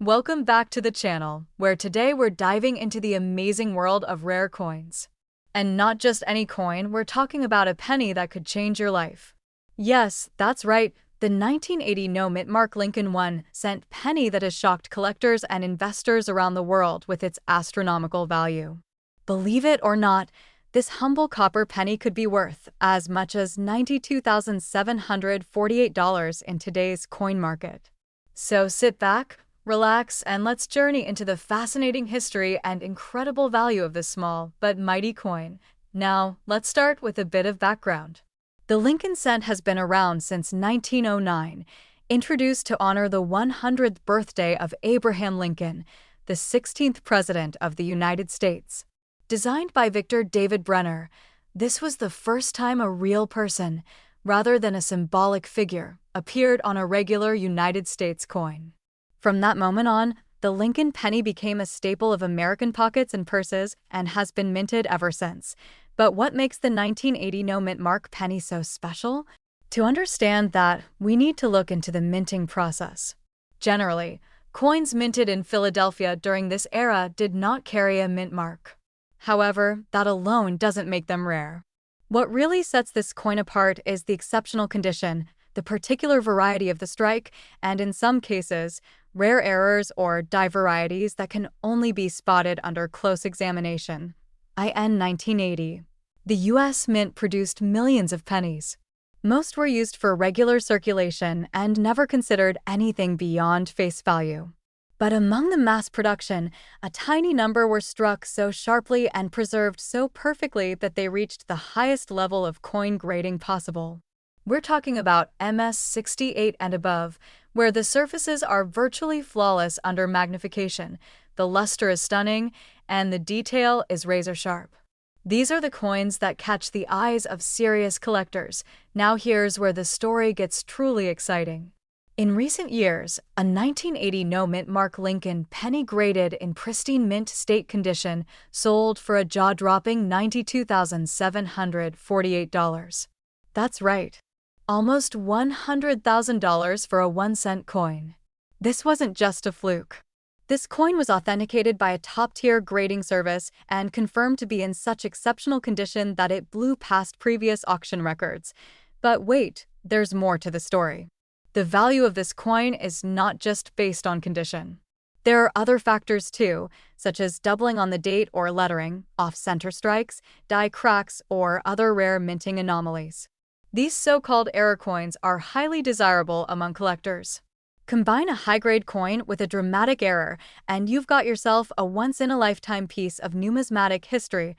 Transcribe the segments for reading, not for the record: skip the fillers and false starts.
Welcome back to the channel, where today we're diving into the amazing world of rare coins. And not just any coin, we're talking about a penny that could change your life. Yes, that's right, the 1980 no-mint mark Lincoln 1-cent penny that has shocked collectors and investors around the world with its astronomical value. Believe it or not, this humble copper penny could be worth as much as $92,748 in today's coin market. So sit back, relax, and let's journey into the fascinating history and incredible value of this small but mighty coin. Now, let's start with a bit of background. The Lincoln cent has been around since 1909, introduced to honor the 100th birthday of Abraham Lincoln, the 16th President of the United States. Designed by Victor David Brenner, this was the first time a real person, rather than a symbolic figure, appeared on a regular United States coin. From that moment on, the Lincoln penny became a staple of American pockets and purses and has been minted ever since. But what makes the 1980 no-mint mark penny so special? To understand that, we need to look into the minting process. Generally, coins minted in Philadelphia during this era did not carry a mint mark. However, that alone doesn't make them rare. What really sets this coin apart is the exceptional condition, the particular variety of the strike, and in some cases, rare errors or die varieties that can only be spotted under close examination. In 1980, the U.S. Mint produced millions of pennies. Most were used for regular circulation and never considered anything beyond face value. But among the mass production, a tiny number were struck so sharply and preserved so perfectly that they reached the highest level of coin grading possible. We're talking about MS-68 and above, where the surfaces are virtually flawless under magnification, the luster is stunning, and the detail is razor-sharp. These are the coins that catch the eyes of serious collectors. Now here's where the story gets truly exciting. In recent years, a 1980 no-mint mark Lincoln penny graded in pristine mint state condition sold for a jaw-dropping $92,748. That's right, almost $100,000 for a 1-cent coin. This wasn't just a fluke. This coin was authenticated by a top-tier grading service and confirmed to be in such exceptional condition that it blew past previous auction records. But wait, there's more to the story. The value of this coin is not just based on condition. There are other factors too, such as doubling on the date or lettering, off-center strikes, die cracks, or other rare minting anomalies. These so-called error coins are highly desirable among collectors. Combine a high-grade coin with a dramatic error, and you've got yourself a once-in-a-lifetime piece of numismatic history.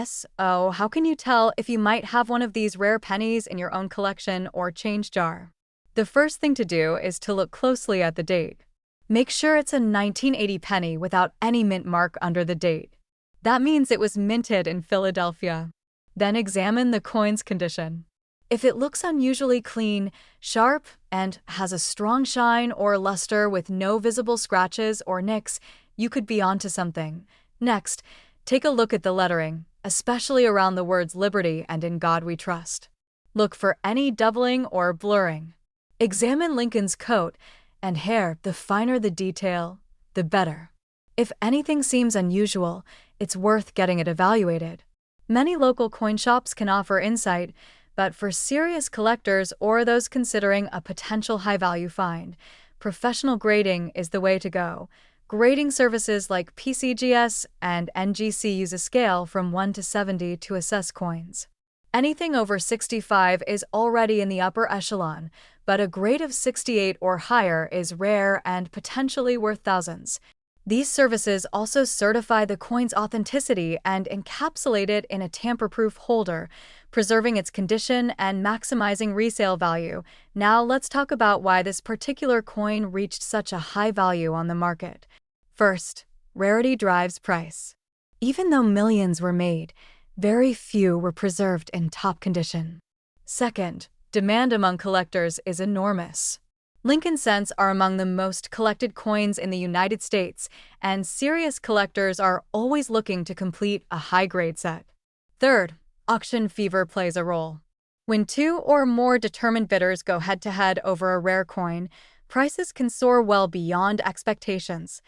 So, how can you tell if you might have one of these rare pennies in your own collection or change jar? The first thing to do is to look closely at the date. Make sure it's a 1980 penny without any mint mark under the date. That means it was minted in Philadelphia. Then examine the coin's condition. If it looks unusually clean, sharp, and has a strong shine or luster with no visible scratches or nicks, you could be onto something. Next, take a look at the lettering, especially around the words Liberty and In God We Trust. Look for any doubling or blurring. Examine Lincoln's coat and hair. The finer the detail, the better. If anything seems unusual, it's worth getting it evaluated. Many local coin shops can offer insight, but for serious collectors or those considering a potential high-value find, professional grading is the way to go. Grading services like PCGS and NGC use a scale from 1 to 70 to assess coins. Anything over 65 is already in the upper echelon, but a grade of 68 or higher is rare and potentially worth thousands. These services also certify the coin's authenticity and encapsulate it in a tamper-proof holder, preserving its condition and maximizing resale value. Now let's talk about why this particular coin reached such a high value on the market. First, rarity drives price. Even though millions were made, very few were preserved in top condition. Second, demand among collectors is enormous. Lincoln cents are among the most collected coins in the United States, and serious collectors are always looking to complete a high-grade set. Third, auction fever plays a role. When two or more determined bidders go head-to-head over a rare coin, prices can soar well beyond expectations.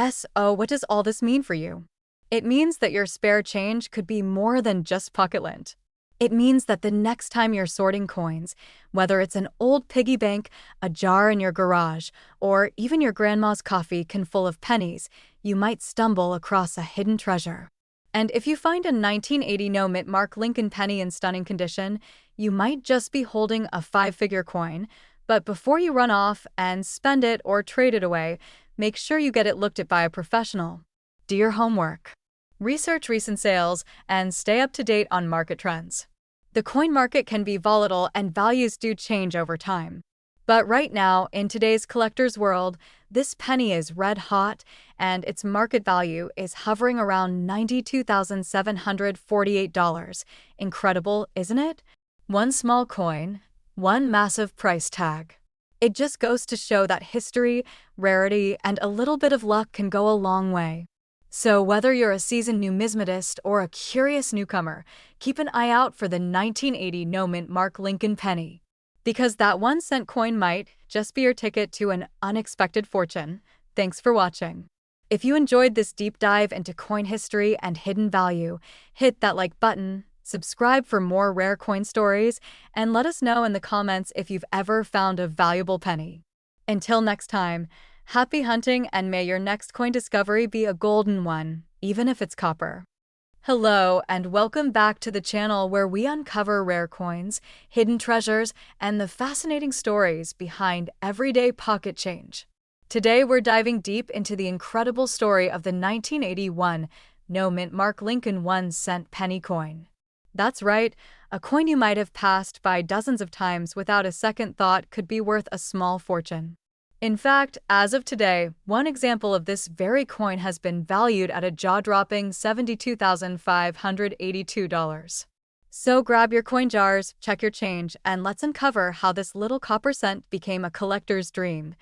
So, what does all this mean for you? It means that your spare change could be more than just pocket lint. It means that the next time you're sorting coins, whether it's an old piggy bank, a jar in your garage, or even your grandma's coffee can full of pennies, you might stumble across a hidden treasure. And if you find a 1980 no-mint mark Lincoln penny in stunning condition, you might just be holding a five-figure coin. But before you run off and spend it or trade it away, make sure you get it looked at by a professional. Do your homework. Research recent sales and stay up to date on market trends. The coin market can be volatile and values do change over time. But right now, in today's collector's world, this penny is red hot and its market value is hovering around $92,748. Incredible, isn't it? One small coin, one massive price tag. It just goes to show that history, rarity, and a little bit of luck can go a long way. So whether you're a seasoned numismatist or a curious newcomer, keep an eye out for the 1980 no-mint mark Lincoln penny. Because that 1-cent coin might just be your ticket to an unexpected fortune. Thanks for watching. If you enjoyed this deep dive into coin history and hidden value, hit that like button, subscribe for more rare coin stories, and let us know in the comments if you've ever found a valuable penny. Until next time, happy hunting and may your next coin discovery be a golden one, even if it's copper. Hello and welcome back to the channel where we uncover rare coins, hidden treasures, and the fascinating stories behind everyday pocket change. Today we're diving deep into the incredible story of the 1981 no-mint mark Lincoln 1-cent penny coin. That's right, a coin you might have passed by dozens of times without a second thought could be worth a small fortune. In fact, as of today, one example of this very coin has been valued at a jaw-dropping $72,582. So grab your coin jars, check your change, and let's uncover how this little copper cent became a collector's dream.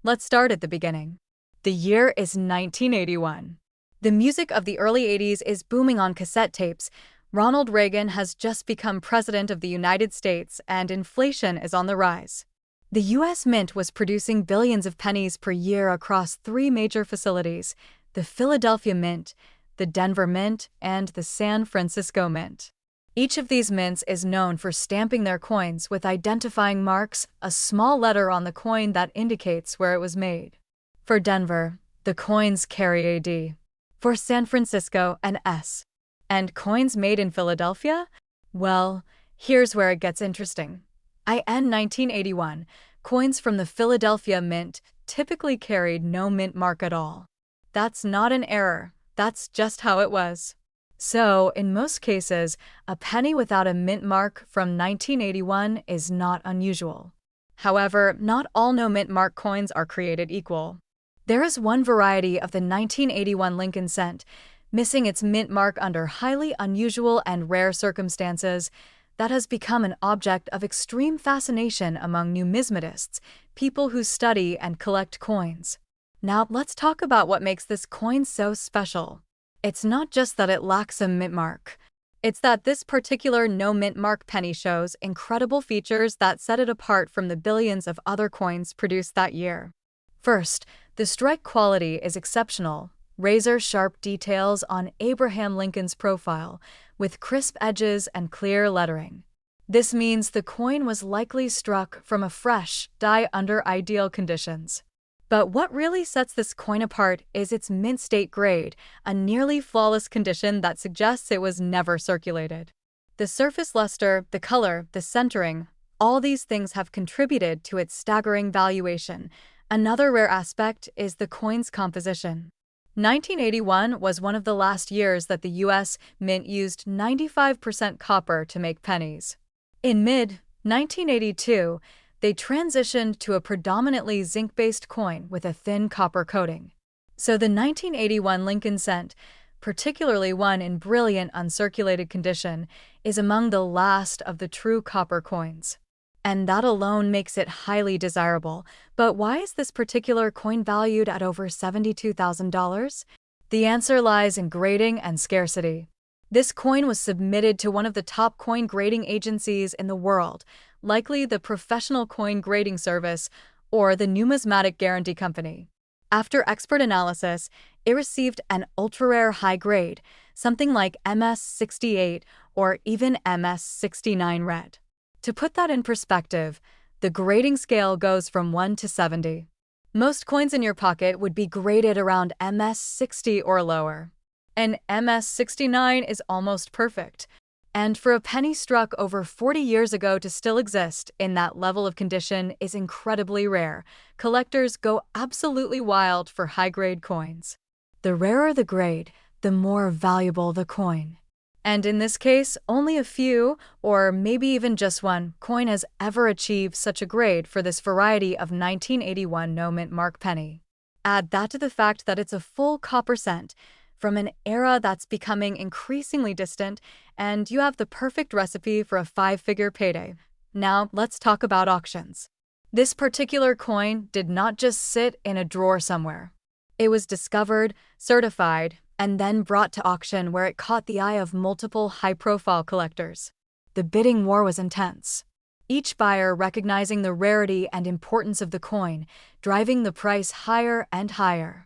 Let's start at the beginning. The year is 1981. The music of the early 80s is booming on cassette tapes. Ronald Reagan has just become president of the United States, and inflation is on the rise. The U.S. Mint was producing billions of pennies per year across three major facilities: the Philadelphia Mint, the Denver Mint, and the San Francisco Mint. Each of these mints is known for stamping their coins with identifying marks, a small letter on the coin that indicates where it was made. For Denver, the coins carry a D. For San Francisco, an S. And coins made in Philadelphia? Well, here's where it gets interesting. In 1981, coins from the Philadelphia Mint typically carried no mint mark at all. That's not an error, that's just how it was. So, in most cases, a penny without a mint mark from 1981 is not unusual. However, not all no mint mark coins are created equal. There is one variety of the 1981 Lincoln cent, missing its mint mark under highly unusual and rare circumstances, that has become an object of extreme fascination among numismatists, people who study and collect coins. Now, let's talk about what makes this coin so special. It's not just that it lacks a mint mark. It's that this particular no-mint mark penny shows incredible features that set it apart from the billions of other coins produced that year. First, the strike quality is exceptional. Razor-sharp details on Abraham Lincoln's profile, with crisp edges and clear lettering. This means the coin was likely struck from a fresh die under ideal conditions. But what really sets this coin apart is its mint state grade, a nearly flawless condition that suggests it was never circulated. The surface luster, the color, the centering, all these things have contributed to its staggering valuation. Another rare aspect is the coin's composition. 1981 was one of the last years that the U.S. Mint used 95% copper to make pennies. In mid-1982, they transitioned to a predominantly zinc-based coin with a thin copper coating. So the 1981 Lincoln cent, particularly one in brilliant uncirculated condition, is among the last of the true copper coins. And that alone makes it highly desirable. But why is this particular coin valued at over $72,000? The answer lies in grading and scarcity. This coin was submitted to one of the top coin grading agencies in the world, likely the Professional Coin Grading Service, or the Numismatic Guarantee Company. After expert analysis, it received an ultra-rare high grade, something like MS68 or even MS69 red. To put that in perspective, the grading scale goes from 1 to 70. Most coins in your pocket would be graded around MS60 or lower. An MS69 is almost perfect. And for a penny struck over 40 years ago to still exist in that level of condition is incredibly rare. Collectors go absolutely wild for high-grade coins. The rarer the grade, the more valuable the coin. And in this case, only a few, or maybe even just one, coin has ever achieved such a grade for this variety of 1981 no-mint mark penny. Add that to the fact that it's a full copper cent, from an era that's becoming increasingly distant, and you have the perfect recipe for a five-figure payday. Now, let's talk about auctions. This particular coin did not just sit in a drawer somewhere. It was discovered, certified, and then brought to auction where it caught the eye of multiple high-profile collectors. The bidding war was intense, each buyer recognizing the rarity and importance of the coin, driving the price higher and higher.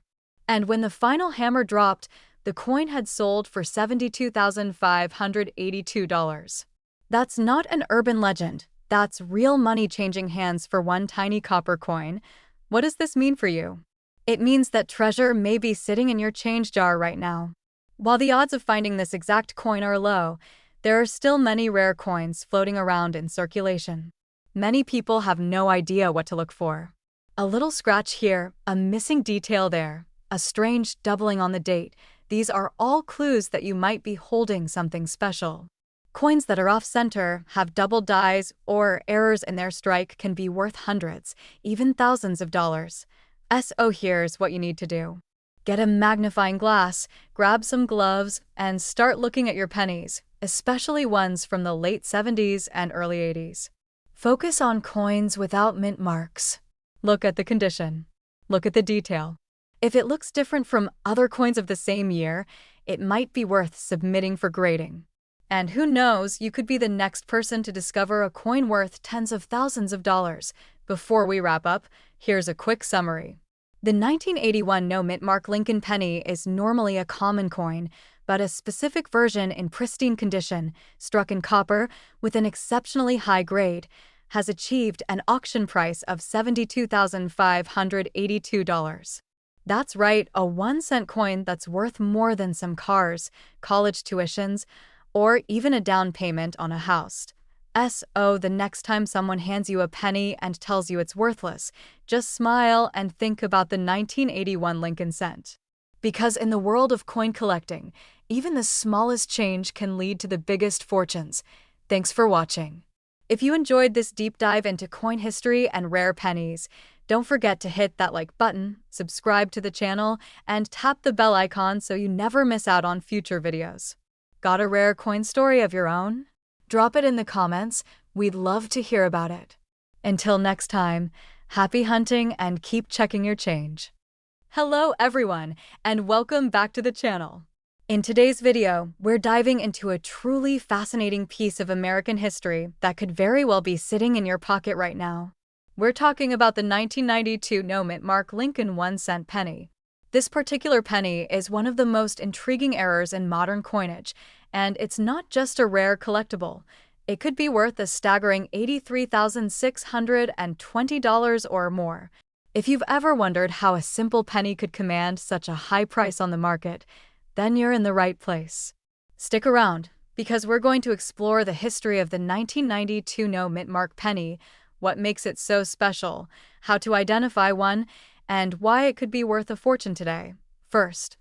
And when the final hammer dropped, the coin had sold for $72,582. That's not an urban legend. That's real money changing hands for one tiny copper coin. What does this mean for you? It means that treasure may be sitting in your change jar right now. While the odds of finding this exact coin are low, there are still many rare coins floating around in circulation. Many people have no idea what to look for. A little scratch here, a missing detail there, a strange doubling on the date. These are all clues that you might be holding something special. Coins that are off-center, have doubled dies, or errors in their strike can be worth hundreds, even thousands of dollars. So here's what you need to do. Get a magnifying glass, grab some gloves, and start looking at your pennies, especially ones from the late 70s and early 80s. Focus on coins without mint marks. Look at the condition. Look at the detail. If it looks different from other coins of the same year, it might be worth submitting for grading. And who knows, you could be the next person to discover a coin worth tens of thousands of dollars. Before we wrap up, here's a quick summary. The 1981 no-mint mark Lincoln penny is normally a common coin, but a specific version in pristine condition, struck in copper with an exceptionally high grade, has achieved an auction price of $72,582. That's right, a 1-cent coin that's worth more than some cars, college tuitions, or even a down payment on a house. So the next time someone hands you a penny and tells you it's worthless, just smile and think about the 1981 Lincoln cent. Because in the world of coin collecting, even the smallest change can lead to the biggest fortunes. Thanks for watching. If you enjoyed this deep dive into coin history and rare pennies, don't forget to hit that like button, subscribe to the channel, and tap the bell icon so you never miss out on future videos. Got a rare coin story of your own? Drop it in the comments. We'd love to hear about it. Until next time, happy hunting and keep checking your change. Hello everyone, and welcome back to the channel. In today's video, we're diving into a truly fascinating piece of American history that could very well be sitting in your pocket right now. We're talking about the 1992 no-mint mark Lincoln 1-cent penny. This particular penny is one of the most intriguing errors in modern coinage, and it's not just a rare collectible. It could be worth a staggering $83,620 or more. If you've ever wondered how a simple penny could command such a high price on the market, then you're in the right place. Stick around, because we're going to explore the history of the 1992 no-mint mark penny, what makes it so special, how to identify one, and why it could be worth a fortune today. First,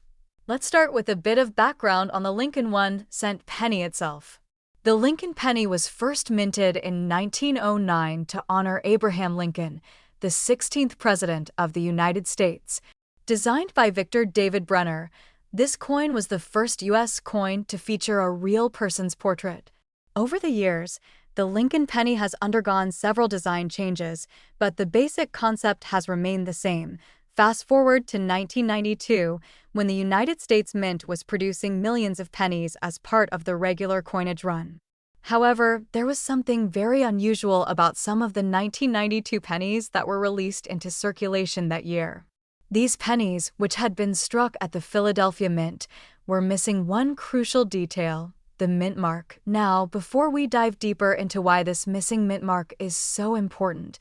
let's start with a bit of background on the Lincoln 1-cent penny itself. The Lincoln penny was first minted in 1909 to honor Abraham Lincoln, the 16th President of the United States. Designed by Victor David Brenner, this coin was the first U.S. coin to feature a real person's portrait. Over the years, the Lincoln penny has undergone several design changes, but the basic concept has remained the same. Fast forward to 1992, when the United States Mint was producing millions of pennies as part of the regular coinage run. However, there was something very unusual about some of the 1992 pennies that were released into circulation that year. These pennies, which had been struck at the Philadelphia Mint, were missing one crucial detail: the mint mark. Now, before we dive deeper into why this missing mint mark is so important,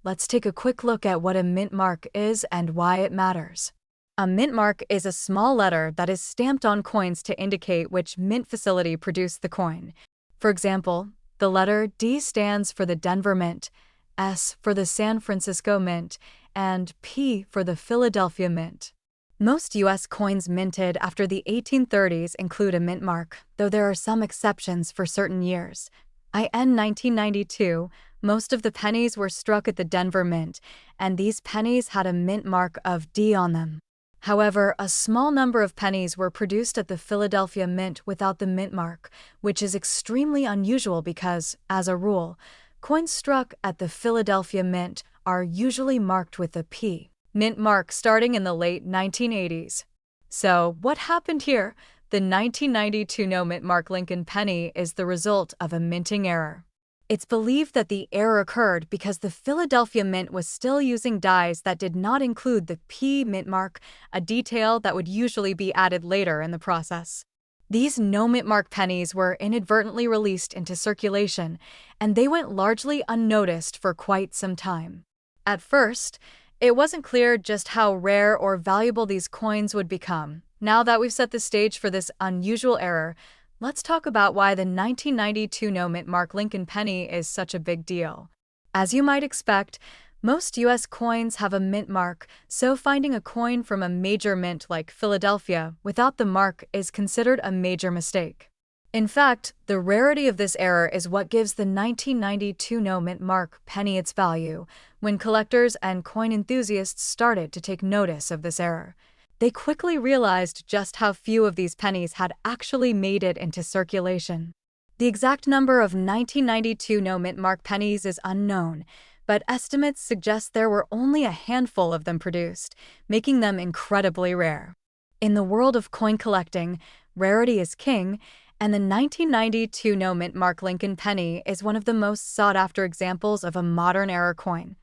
let's take a quick look at what a mint mark is and why it matters. A mint mark is a small letter that is stamped on coins to indicate which mint facility produced the coin. For example, the letter D stands for the Denver Mint, S for the San Francisco Mint, and P for the Philadelphia Mint. Most U.S. coins minted after the 1830s include a mint mark, though there are some exceptions for certain years. In 1992, most of the pennies were struck at the Denver Mint, and these pennies had a mint mark of D on them. However, a small number of pennies were produced at the Philadelphia Mint without the mint mark, which is extremely unusual because, as a rule, coins struck at the Philadelphia Mint are usually marked with a P mint mark starting in the late 1980s. So, what happened here? The 1992 no mint mark Lincoln penny is the result of a minting error. It's believed that the error occurred because the Philadelphia Mint was still using dies that did not include the P mint mark, a detail that would usually be added later in the process. These no mint mark pennies were inadvertently released into circulation, and they went largely unnoticed for quite some time. At first, it wasn't clear just how rare or valuable these coins would become. Now that we've set the stage for this unusual error, let's talk about why the 1992 no mint mark Lincoln penny is such a big deal. As you might expect, most U.S. coins have a mint mark, so finding a coin from a major mint like Philadelphia without the mark is considered a major mistake. In fact, the rarity of this error is what gives the 1992 no mint mark penny its value. When collectors and coin enthusiasts started to take notice of this error, they quickly realized just how few of these pennies had actually made it into circulation. The exact number of 1992 no mint mark pennies is unknown, but estimates suggest there were only a handful of them produced, making them incredibly rare. In the world of coin collecting, rarity is king, and the 1992 no mint mark Lincoln penny is one of the most sought-after examples of a modern era coin.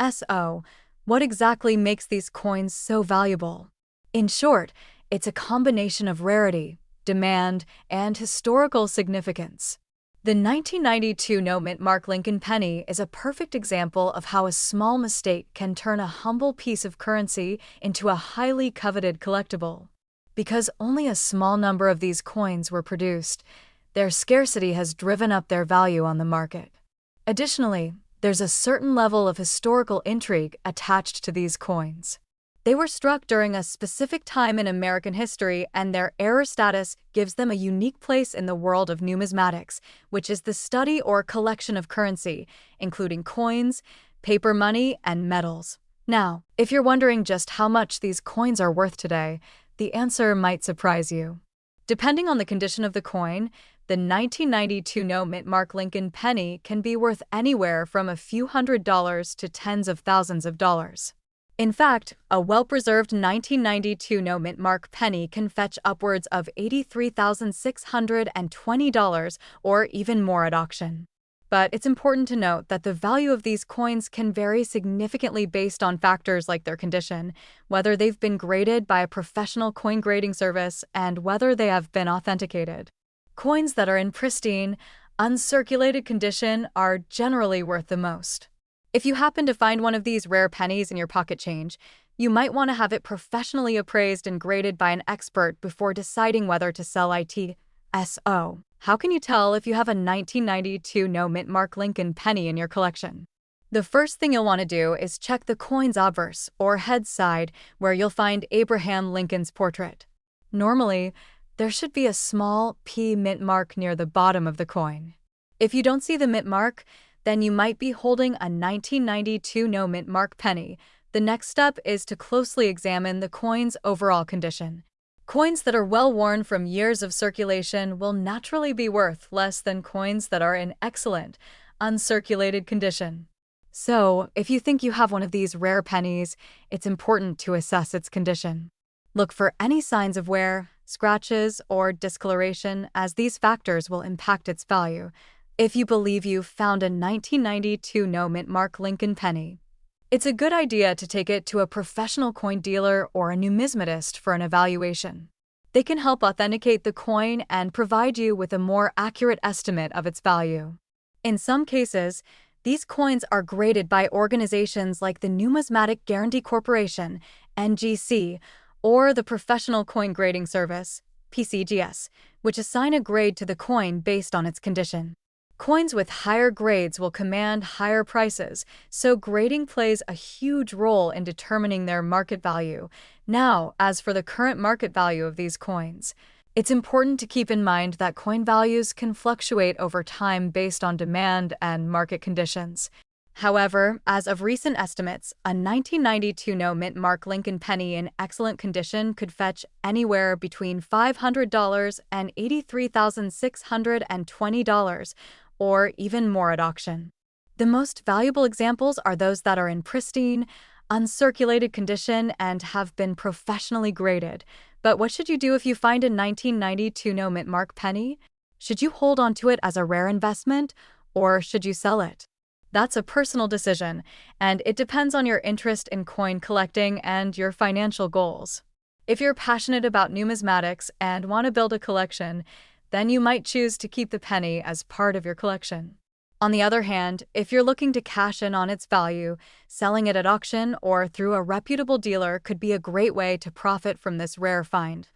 So, what exactly makes these coins so valuable? In short, it's a combination of rarity, demand, and historical significance. The 1992 no mint mark Lincoln penny is a perfect example of how a small mistake can turn a humble piece of currency into a highly coveted collectible. Because only a small number of these coins were produced, their scarcity has driven up their value on the market. Additionally, there's a certain level of historical intrigue attached to these coins. They were struck during a specific time in American history, and their error status gives them a unique place in the world of numismatics, which is the study or collection of currency, including coins, paper money, and metals. Now, if you're wondering just how much these coins are worth today, the answer might surprise you. Depending on the condition of the coin, the 1992 no mint mark Lincoln penny can be worth anywhere from a few $100s to tens of thousands of dollars. In fact, a well-preserved 1992 no mint mark penny can fetch upwards of $83,620 or even more at auction. But it's important to note that the value of these coins can vary significantly based on factors like their condition, whether they've been graded by a professional coin grading service, and whether they have been authenticated. Coins that are in pristine, uncirculated condition are generally worth the most. If you happen to find one of these rare pennies in your pocket change, you might want to have it professionally appraised and graded by an expert before deciding whether to sell it. So, how can you tell if you have a 1992 no mint mark Lincoln penny in your collection? The first thing you'll want to do is check the coin's obverse, or head side, where you'll find Abraham Lincoln's portrait. Normally, there should be a small P mint mark near the bottom of the coin. If you don't see the mint mark, then you might be holding a 1992 no mint mark penny. The next step is to closely examine the coin's overall condition. Coins that are well worn from years of circulation will naturally be worth less than coins that are in excellent, uncirculated condition. So, if you think you have one of these rare pennies, it's important to assess its condition. Look for any signs of wear, scratches, or discoloration, as these factors will impact its value. if you believe you found a 1992 no-mint mark Lincoln penny. It's a good idea to take it to a professional coin dealer or a numismatist for an evaluation. They can help authenticate the coin and provide you with a more accurate estimate of its value. In some cases, these coins are graded by organizations like the Numismatic Guarantee Corporation, NGC, or the Professional Coin Grading Service, PCGS, which assign a grade to the coin based on its condition. Coins with higher grades will command higher prices, so grading plays a huge role in determining their market value. Now, as for the current market value of these coins, it's important to keep in mind that coin values can fluctuate over time based on demand and market conditions. However, as of recent estimates, a 1992 no-mint mark Lincoln penny in excellent condition could fetch anywhere between $500 and $83,620, or even more at auction. The most valuable examples are those that are in pristine, uncirculated condition and have been professionally graded. But what should you do if you find a 1992 no-mint mark penny? Should you hold on to it as a rare investment, or should you sell it? That's a personal decision, and it depends on your interest in coin collecting and your financial goals. If you're passionate about numismatics and want to build a collection, then you might choose to keep the penny as part of your collection. On the other hand, if you're looking to cash in on its value, selling it at auction or through a reputable dealer could be a great way to profit from this rare find.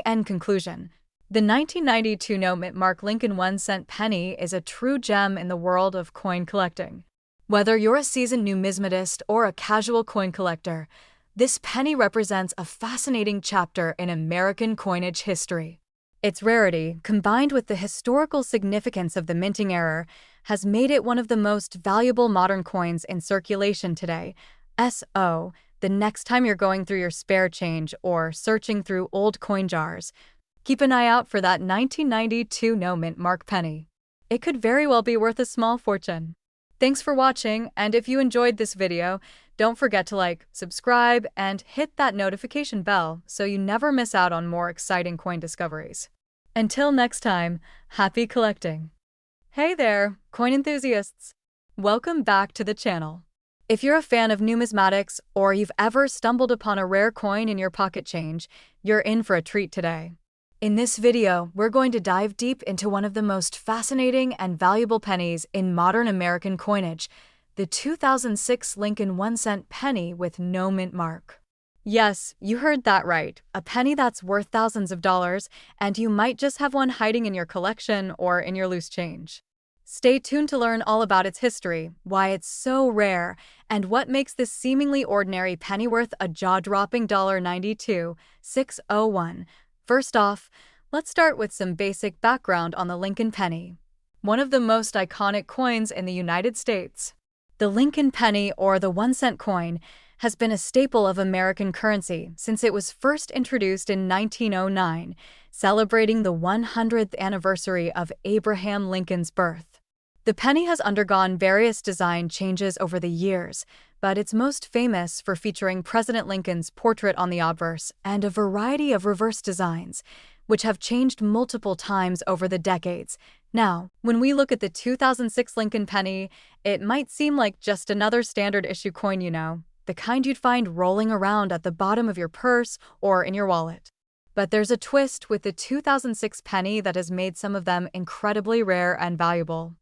In conclusion, the 1992 no-mint mark Lincoln 1-cent penny is a true gem in the world of coin collecting. Whether you're a seasoned numismatist or a casual coin collector, this penny represents a fascinating chapter in American coinage history. Its rarity, combined with the historical significance of the minting era, has made it one of the most valuable modern coins in circulation today. The next time you're going through your spare change or searching through old coin jars, keep an eye out for that 1992 no-mint mark penny. It could very well be worth a small fortune. Thanks for watching, and if you enjoyed this video, don't forget to like, subscribe, and hit that notification bell so you never miss out on more exciting coin discoveries. Until next time, happy collecting! Hey there, coin enthusiasts! Welcome back to the channel. If you're a fan of numismatics or you've ever stumbled upon a rare coin in your pocket change, you're in for a treat today. In this video, we're going to dive deep into one of the most fascinating and valuable pennies in modern American coinage, the 2006 Lincoln 1-cent penny with no mint mark. Yes, you heard that right, a penny that's worth thousands of dollars, and you might just have one hiding in your collection or in your loose change. Stay tuned to learn all about its history, why it's so rare, and what makes this seemingly ordinary penny worth a jaw-dropping $92,601. First off, let's start with some basic background on the Lincoln penny, one of the most iconic coins in the United States. The Lincoln penny, or the 1-cent coin, has been a staple of American currency since it was first introduced in 1909, celebrating the 100th anniversary of Abraham Lincoln's birth. The penny has undergone various design changes over the years, but it's most famous for featuring President Lincoln's portrait on the obverse and a variety of reverse designs, which have changed multiple times over the decades. Now, when we look at the 2006 Lincoln penny, it might seem like just another standard issue coin, the kind you'd find rolling around at the bottom of your purse or in your wallet. But there's a twist with the 2006 penny that has made some of them incredibly rare and valuable.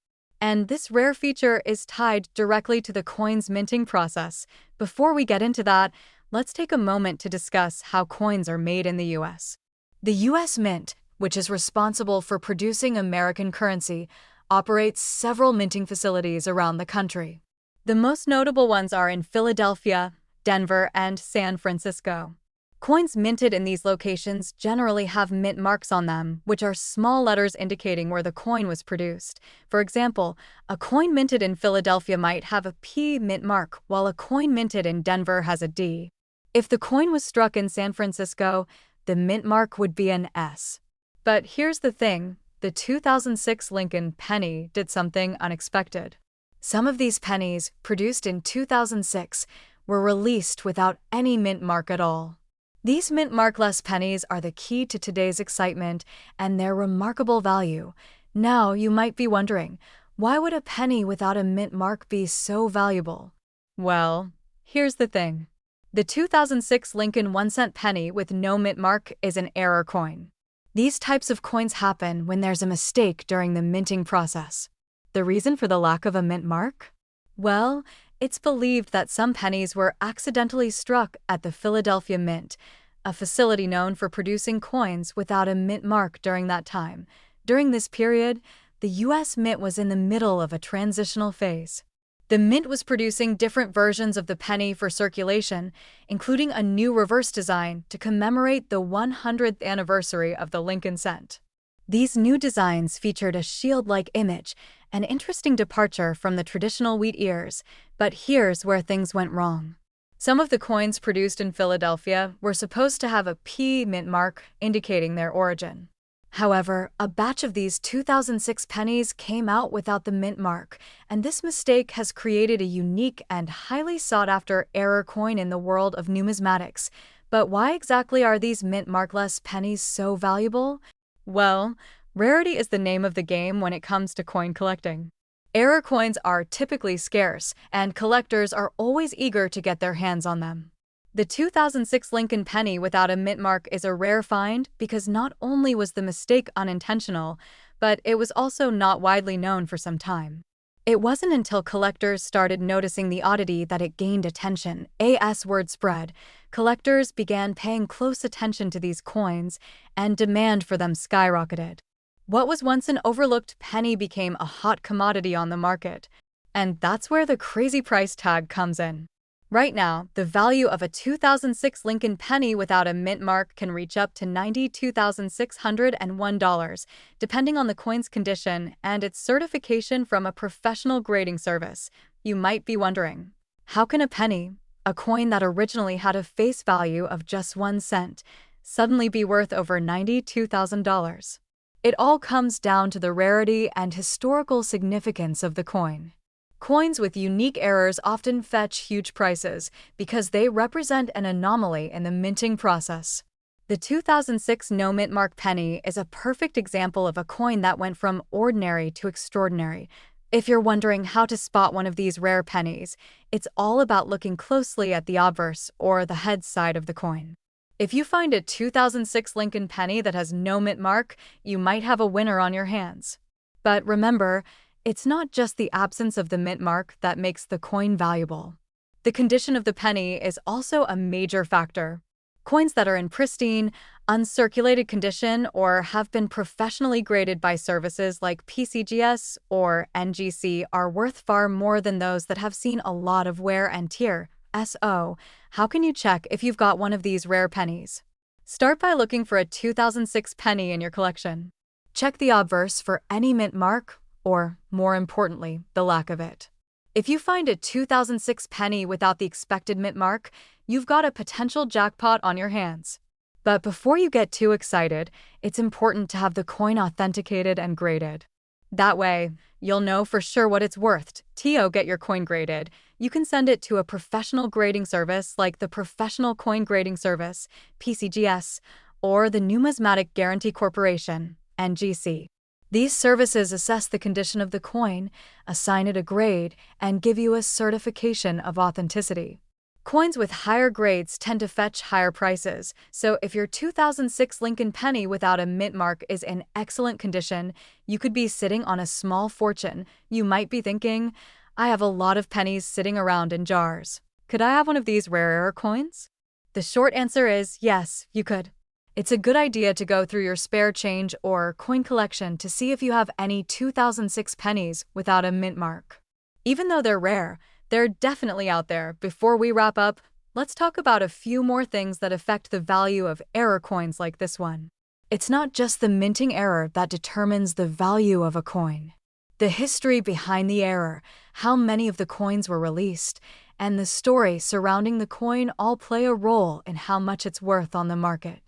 And this rare feature is tied directly to the coin's minting process. Before we get into that, let's take a moment to discuss how coins are made in the U.S. The U.S. Mint, which is responsible for producing American currency, operates several minting facilities around the country. The most notable ones are in Philadelphia, Denver, and San Francisco. Coins minted in these locations generally have mint marks on them, which are small letters indicating where the coin was produced. For example, a coin minted in Philadelphia might have a P mint mark, while a coin minted in Denver has a D. If the coin was struck in San Francisco, the mint mark would be an S. But here's the thing, the 2006 Lincoln penny did something unexpected. Some of these pennies, produced in 2006, were released without any mint mark at all. These mint markless pennies are the key to today's excitement and their remarkable value. Now, you might be wondering, Why would a penny without a mint mark be so valuable? Well, here's the thing. The 2006 Lincoln 1-cent penny with no mint mark is an error coin. These types of coins happen when there's a mistake during the minting process. The reason for the lack of a mint mark? Well, it's believed that some pennies were accidentally struck at the Philadelphia Mint, a facility known for producing coins without a mint mark during that time. During this period, the U.S. Mint was in the middle of a transitional phase. The Mint was producing different versions of the penny for circulation, including a new reverse design to commemorate the 100th anniversary of the Lincoln cent. These new designs featured a shield-like image, an interesting departure from the traditional wheat ears, but here's where things went wrong. Some of the coins produced in Philadelphia were supposed to have a P mint mark indicating their origin. However, a batch of these 2006 pennies came out without the mint mark, and this mistake has created a unique and highly sought-after error coin in the world of numismatics. But why exactly are these mint markless pennies so valuable? Well, rarity is the name of the game when it comes to coin collecting. Error coins are typically scarce, and collectors are always eager to get their hands on them. The 2006 Lincoln penny without a mint mark is a rare find because not only was the mistake unintentional, but it was also not widely known for some time. It wasn't until collectors started noticing the oddity that it gained attention. As word spread, collectors began paying close attention to these coins, and demand for them skyrocketed. What was once an overlooked penny became a hot commodity on the market, and that's where the crazy price tag comes in. Right now, the value of a 2006 Lincoln penny without a mint mark can reach up to $92,601, depending on the coin's condition and its certification from a professional grading service. You might be wondering, how can a penny, a coin that originally had a face value of just 1 cent, suddenly be worth over $92,000? It all comes down to the rarity and historical significance of the coin. Coins with unique errors often fetch huge prices because they represent an anomaly in the minting process. The 2006 no mint mark penny is a perfect example of a coin that went from ordinary to extraordinary. If you're wondering how to spot one of these rare pennies, it's all about looking closely at the obverse, or the head side of the coin. If you find a 2006 Lincoln penny that has no mint mark, you might have a winner on your hands. But remember, it's not just the absence of the mint mark that makes the coin valuable. The condition of the penny is also a major factor. Coins that are in pristine, uncirculated condition or have been professionally graded by services like PCGS or NGC are worth far more than those that have seen a lot of wear and tear. So, how can you check if you've got one of these rare pennies? Start by looking for a 2006 penny in your collection. Check the obverse for any mint mark, or, more importantly, the lack of it. If you find a 2006 penny without the expected mint mark, you've got a potential jackpot on your hands. But before you get too excited, it's important to have the coin authenticated and graded. That way, you'll know for sure what it's worth. To get your coin graded, you can send it to a professional grading service like the Professional Coin Grading Service, PCGS, or the Numismatic Guarantee Corporation, NGC. These services assess the condition of the coin, assign it a grade, and give you a certification of authenticity. Coins with higher grades tend to fetch higher prices, so if your 2006 Lincoln penny without a mint mark is in excellent condition, you could be sitting on a small fortune. You might be thinking, I have a lot of pennies sitting around in jars. Could I have one of these rarer coins? The short answer is yes, you could. It's a good idea to go through your spare change or coin collection to see if you have any 2006 pennies without a mint mark. Even though they're rare, they're definitely out there. Before we wrap up, let's talk about a few more things that affect the value of error coins like this one. It's not just the minting error that determines the value of a coin. The history behind the error, how many of the coins were released, and the story surrounding the coin all play a role in how much it's worth on the market.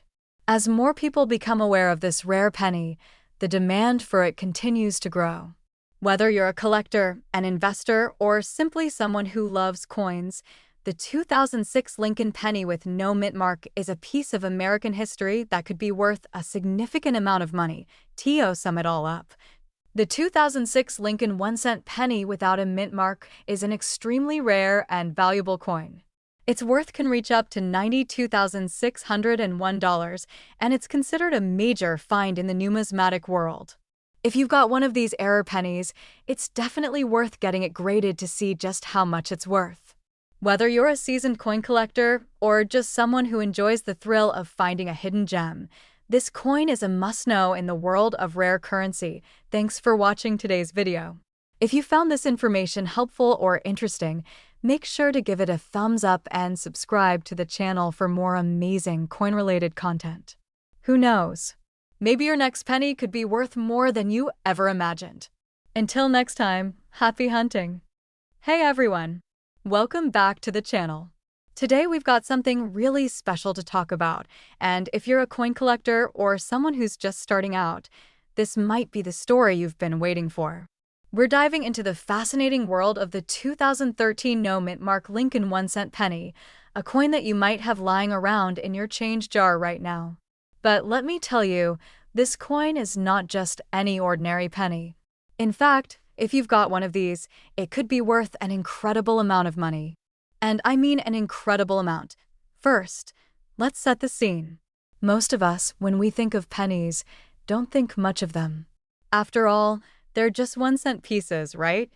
As more people become aware of this rare penny, the demand for it continues to grow. Whether you're a collector, an investor, or simply someone who loves coins, the 2006 Lincoln penny with no mint mark is a piece of American history that could be worth a significant amount of money. To sum it all up, The 2006 Lincoln 1-cent penny without a mint mark is an extremely rare and valuable coin. Its worth can reach up to $92,601, and it's considered a major find in the numismatic world. If you've got one of these error pennies, it's definitely worth getting it graded to see just how much it's worth. Whether you're a seasoned coin collector or just someone who enjoys the thrill of finding a hidden gem, this coin is a must-know in the world of rare currency. Thanks for watching today's video. If you found this information helpful or interesting, make sure to give it a thumbs up and subscribe to the channel for more amazing coin-related content. Who knows? Maybe your next penny could be worth more than you ever imagined. Until next time, happy hunting! Hey everyone! Welcome back to the channel. Today we've got something really special to talk about, and if you're a coin collector or someone who's just starting out, this might be the story you've been waiting for. We're diving into the fascinating world of the 2013 no-mint mark Lincoln 1-cent penny, a coin that you might have lying around in your change jar right now. But let me tell you, this coin is not just any ordinary penny. In fact, if you've got one of these, it could be worth an incredible amount of money. And I mean an incredible amount. First, let's set the scene. Most of us, when we think of pennies, don't think much of them. After all, they're just 1-cent pieces, right?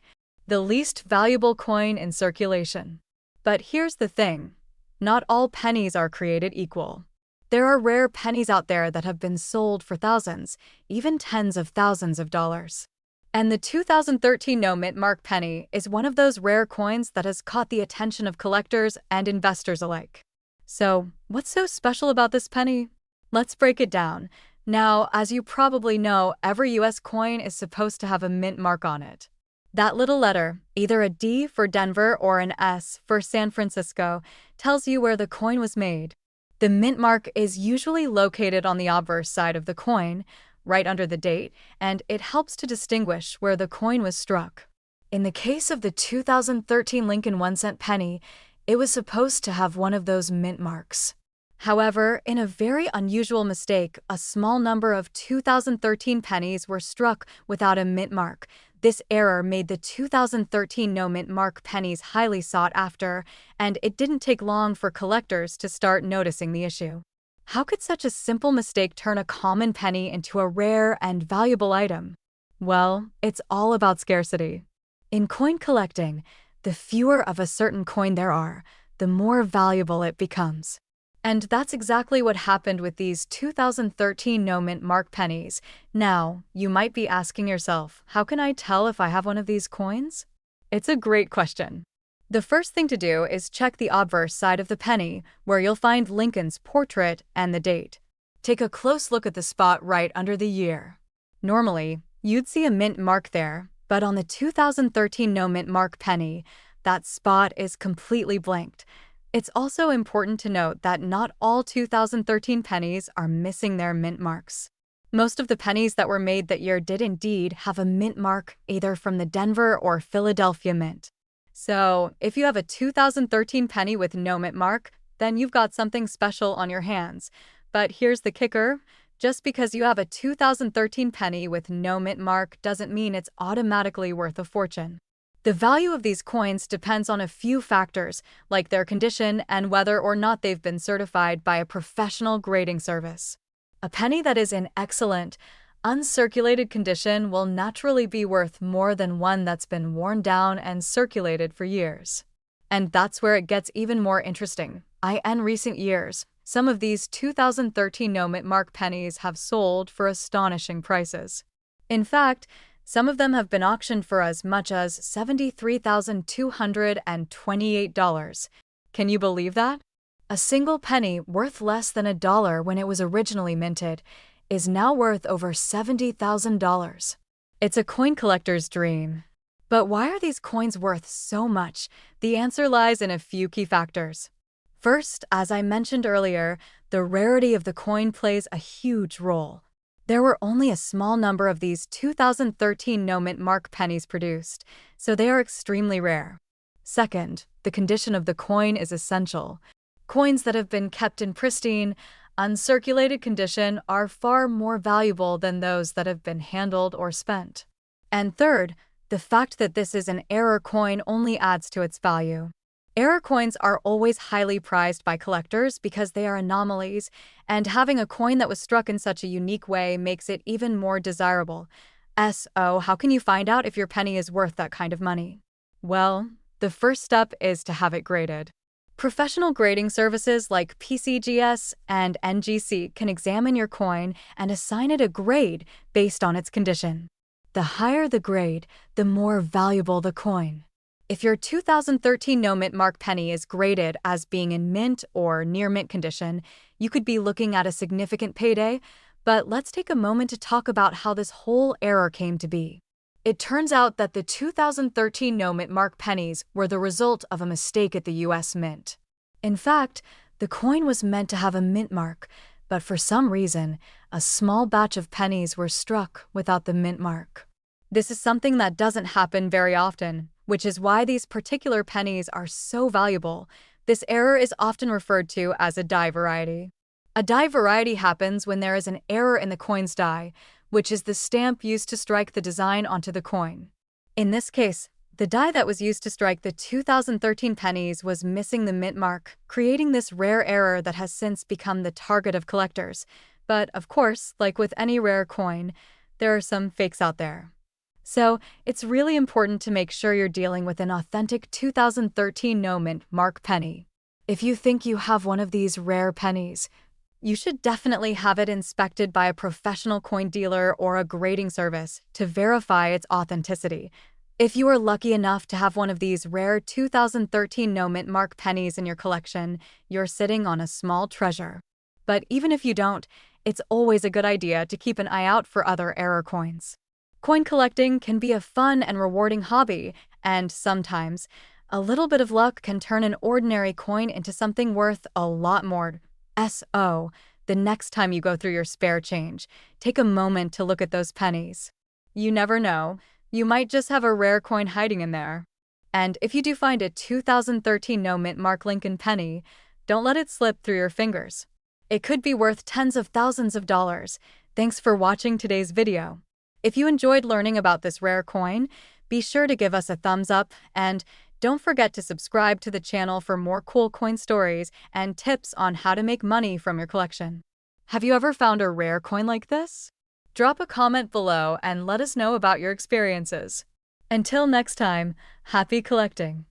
The least valuable coin in circulation. But here's the thing. Not all pennies are created equal. There are rare pennies out there that have been sold for thousands, even tens of thousands of dollars. And the 2013 no-mint mark penny is one of those rare coins that has caught the attention of collectors and investors alike. So, what's so special about this penny? Let's break it down. Now, as you probably know, every US coin is supposed to have a mint mark on it. That little letter, either a D for Denver or an S for San Francisco, tells you where the coin was made. The mint mark is usually located on the obverse side of the coin, right under the date, and it helps to distinguish where the coin was struck. In the case of the 2013 Lincoln 1-cent penny, it was supposed to have one of those mint marks. However, in a very unusual mistake, a small number of 2013 pennies were struck without a mint mark. This error made the 2013 no-mint mark pennies highly sought after, and it didn't take long for collectors to start noticing the issue. How could such a simple mistake turn a common penny into a rare and valuable item? Well, it's all about scarcity. In coin collecting, the fewer of a certain coin there are, the more valuable it becomes. And that's exactly what happened with these 2013 no-mint mark pennies. Now, you might be asking yourself, how can I tell if I have one of these coins? It's a great question. The first thing to do is check the obverse side of the penny, where you'll find Lincoln's portrait and the date. Take a close look at the spot right under the year. Normally, you'd see a mint mark there, but on the 2013 no-mint mark penny, that spot is completely blanked. It's also important to note that not all 2013 pennies are missing their mint marks. Most of the pennies that were made that year did indeed have a mint mark, either from the Denver or Philadelphia Mint. So, if you have a 2013 penny with no mint mark, then you've got something special on your hands. But here's the kicker. Just because you have a 2013 penny with no mint mark doesn't mean it's automatically worth a fortune. The value of these coins depends on a few factors, like their condition and whether or not they've been certified by a professional grading service. A penny that is in excellent, uncirculated condition will naturally be worth more than one that's been worn down and circulated for years. And that's where it gets even more interesting. In recent years, some of these 2013 no-mint mark pennies have sold for astonishing prices. In fact, some of them have been auctioned for as much as $73,228. Can you believe that? A single penny worth less than $1 when it was originally minted is now worth over $70,000. It's a coin collector's dream. But why are these coins worth so much? The answer lies in a few key factors. First, as I mentioned earlier, the rarity of the coin plays a huge role. There were only a small number of these 2013 no-mint mark pennies produced, so they are extremely rare. Second, the condition of the coin is essential. Coins that have been kept in pristine, uncirculated condition are far more valuable than those that have been handled or spent. And third, the fact that this is an error coin only adds to its value. Error coins are always highly prized by collectors because they are anomalies, and having a coin that was struck in such a unique way makes it even more desirable. So, how can you find out if your penny is worth that kind of money? Well, the first step is to have it graded. Professional grading services like PCGS and NGC can examine your coin and assign it a grade based on its condition. The higher the grade, the more valuable the coin. If your 2013 no mint mark penny is graded as being in mint or near mint condition, you could be looking at a significant payday. But let's take a moment to talk about how this whole error came to be. It turns out that the 2013 no mint mark pennies were the result of a mistake at the US Mint. In fact, the coin was meant to have a mint mark, but for some reason, a small batch of pennies were struck without the mint mark. This is something that doesn't happen very often, which is why these particular pennies are so valuable. This error is often referred to as a die variety. A die variety happens when there is an error in the coin's die, which is the stamp used to strike the design onto the coin. In this case, the die that was used to strike the 2013 pennies was missing the mint mark, creating this rare error that has since become the target of collectors. But of course, like with any rare coin, there are some fakes out there. So, it's really important to make sure you're dealing with an authentic 2013 no mint mark penny. If you think you have one of these rare pennies, you should definitely have it inspected by a professional coin dealer or a grading service to verify its authenticity. If you are lucky enough to have one of these rare 2013 no mint mark pennies in your collection, you're sitting on a small treasure. But even if you don't, it's always a good idea to keep an eye out for other error coins. Coin collecting can be a fun and rewarding hobby, and sometimes, a little bit of luck can turn an ordinary coin into something worth a lot more. So, the next time you go through your spare change, take a moment to look at those pennies. You never know, you might just have a rare coin hiding in there. And if you do find a 2013 no mint mark Lincoln penny, don't let it slip through your fingers. It could be worth tens of thousands of dollars. Thanks for watching today's video. If you enjoyed learning about this rare coin, be sure to give us a thumbs up and don't forget to subscribe to the channel for more cool coin stories and tips on how to make money from your collection. Have you ever found a rare coin like this? Drop a comment below and let us know about your experiences. Until next time, happy collecting!